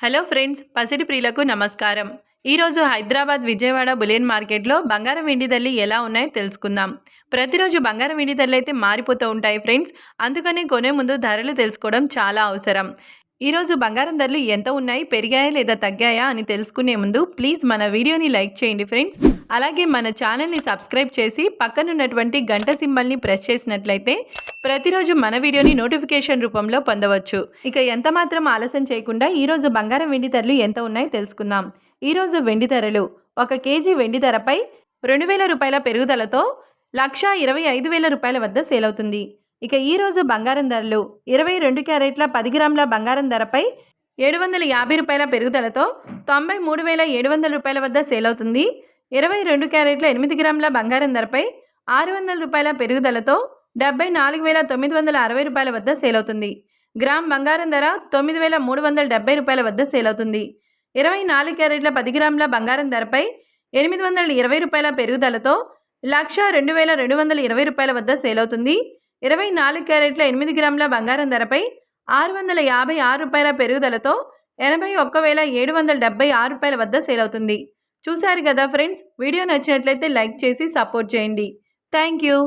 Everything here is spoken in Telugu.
హలో ఫ్రెండ్స్, పసిడి ప్రియులకు నమస్కారం. ఈరోజు హైదరాబాద్ విజయవాడ బులియన్ మార్కెట్లో బంగారం వెండి ధరలు ఎలా ఉన్నాయో తెలుసుకుందాం. ప్రతిరోజు బంగారం వెండి ధరలు అయితే మారిపోతూ ఉంటాయి ఫ్రెండ్స్. అందుకని కొనే ముందు ధరలు తెలుసుకోవడం చాలా అవసరం. ఈరోజు బంగారం ధరలు ఎంత ఉన్నాయి, పెరిగాయా లేదా తగ్గాయా అని తెలుసుకునే ముందు ప్లీజ్ మన వీడియోని లైక్ చేయండి ఫ్రెండ్స్. అలాగే మన ఛానల్ని సబ్స్క్రైబ్ చేసి పక్కనున్నటువంటి గంట సింబల్ని ప్రెస్ చేసినట్లయితే ప్రతిరోజు మన వీడియోని నోటిఫికేషన్ రూపంలో పొందవచ్చు. ఇక ఎంత మాత్రం ఆలస్యం చేయకుండా ఈరోజు బంగారం వెండి ధరలు ఎంత ఉన్నాయో తెలుసుకుందాం. ఈరోజు వెండి ధరలు 1 కేజీ వెండి ధరపై 2,000 రూపాయల పెరుగుదలతో 1,25,000 రూపాయల వద్ద సేల్ అవుతుంది. ఇక ఈరోజు బంగారం ధరలు 22 క్యారెట్ల 10 గ్రాముల బంగారం ధరపై 750 రూపాయల పెరుగుదలతో 93,700 రూపాయల వద్ద సేల్ అవుతుంది. 22 క్యారెట్ల 8 గ్రాముల బంగారం ధరపై 600 రూపాయల పెరుగుదలతో 74,960 రూపాయల వద్ద సేల్ అవుతుంది. గ్రామ్ బంగారం ధర 9,370 రూపాయల వద్ద సేల్ అవుతుంది. 24 క్యారెట్ల 10 గ్రాముల బంగారం ధరపై 820 రూపాయల పెరుగుదలతో 1,02,220 రూపాయల వద్ద సేల్ అవుతుంది. 24 క్యారెట్ల 8 గ్రాముల బంగారం ధరపై 656 రూపాయల పెరుగుదలతో 81,776 రూపాయల వద్ద సేల్ అవుతుంది. చూశారు కదా ఫ్రెండ్స్, వీడియో నచ్చినట్లయితే లైక్ చేసి సపోర్ట్ చేయండి. Thank you.